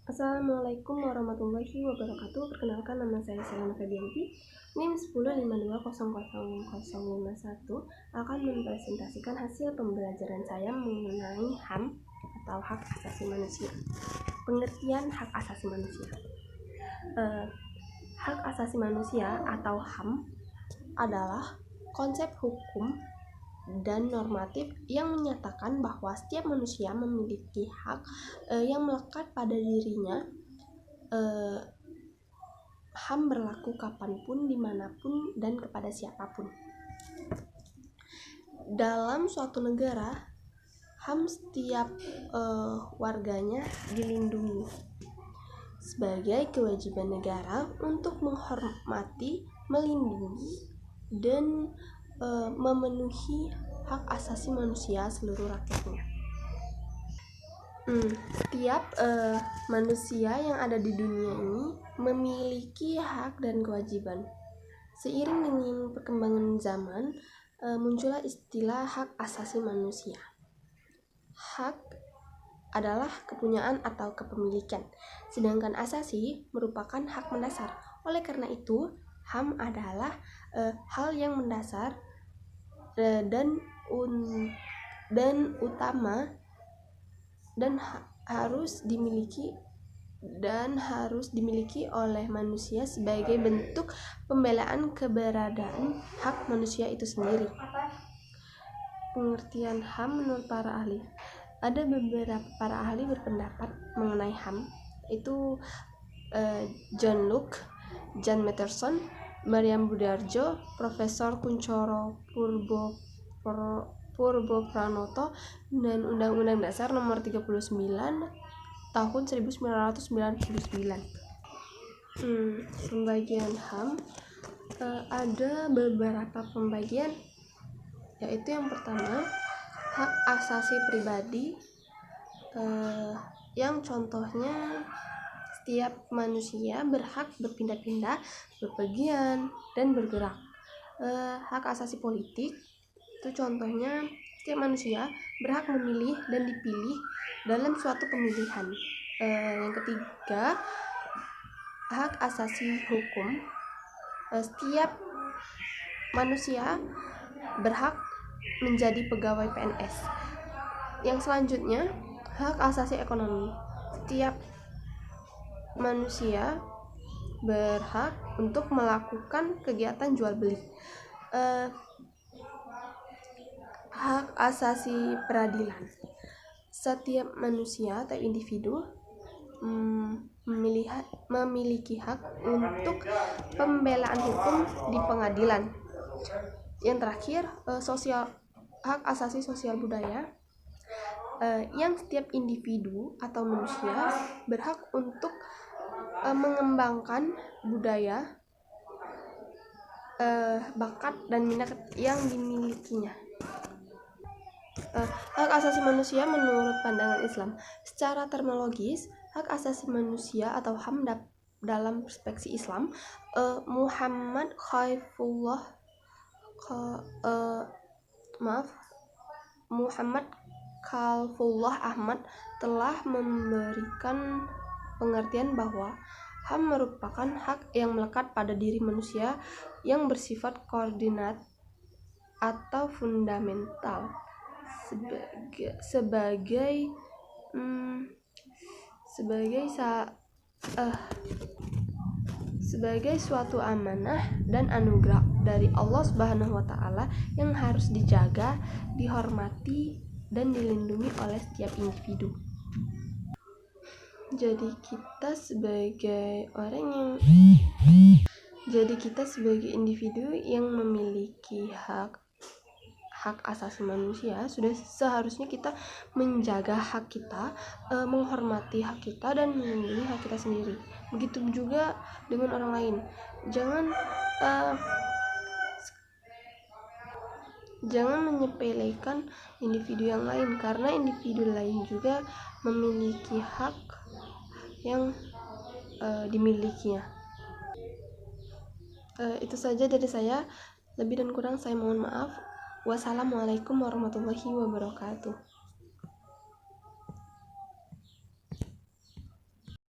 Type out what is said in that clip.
Assalamualaikum warahmatullahi wabarakatuh. Perkenalkan, nama saya Selena Febianti, NIM 1052000051, akan mempresentasikan hasil pembelajaran saya mengenai HAM atau Hak Asasi Manusia. Pengertian Hak Asasi Manusia. Hak Asasi Manusia atau HAM adalah konsep hukum dan normatif yang menyatakan bahwa setiap manusia memiliki hak yang melekat pada dirinya. HAM berlaku kapanpun, dimanapun, dan kepada siapapun. Dalam suatu negara, HAM setiap warganya dilindungi sebagai kewajiban negara untuk menghormati, melindungi, dan memenuhi hak asasi manusia seluruh rakyatnya. Setiap manusia yang ada di dunia ini memiliki hak dan kewajiban. Seiring dengan perkembangan zaman, muncullah istilah hak asasi manusia. Hak adalah kepunyaan atau kepemilikan, sedangkan asasi merupakan hak mendasar. Oleh karena itu, HAM adalah hal yang mendasar dan utama dan harus dimiliki oleh manusia sebagai bentuk pembelaan keberadaan hak manusia itu sendiri. Pengertian HAM menurut para ahli. Ada beberapa para ahli berpendapat mengenai HAM, itu John Locke, John Matterson, Maryam Budiarjo, Profesor Kuncoro Purbopranoto, dan Undang-Undang Dasar Nomor 39 tahun 1999. Pembagian HAM ada beberapa pembagian, yaitu yang pertama hak asasi pribadi, yang contohnya setiap manusia berhak berpindah-pindah, bepergian, dan bergerak. Hak asasi politik, itu contohnya setiap manusia berhak memilih dan dipilih dalam suatu pemilihan. Yang ketiga, hak asasi hukum. Setiap manusia berhak menjadi pegawai PNS. Yang selanjutnya, hak asasi ekonomi. Setiap manusia berhak untuk melakukan kegiatan jual beli. Hak asasi peradilan. Setiap manusia atau individu memiliki hak untuk pembelaan hukum di pengadilan. Yang terakhir, hak asasi sosial budaya, yang setiap individu atau manusia berhak untuk mengembangkan budaya, bakat, dan minat yang dimilikinya. Hak asasi manusia menurut pandangan Islam. Secara terminologis, hak asasi manusia atau HAM dalam perspektif Islam, Muhammad Khalfullah Ahmad telah memberikan pengertian bahwa HAM merupakan hak yang melekat pada diri manusia yang bersifat koordinat atau fundamental sebagai suatu amanah dan anugerah dari Allah Subhanahu wa Ta'ala yang harus dijaga, dihormati, dan dilindungi oleh setiap individu. Jadi kita sebagai individu yang memiliki hak asasi manusia, sudah seharusnya kita menjaga hak kita, menghormati hak kita, dan melindungi hak kita sendiri. Begitu juga dengan orang lain. Jangan menyepelekan individu yang lain, karena individu lain juga memiliki hak yang dimilikinya. Itu saja dari saya. Lebih dan kurang saya mohon maaf. Wassalamualaikum warahmatullahi wabarakatuh.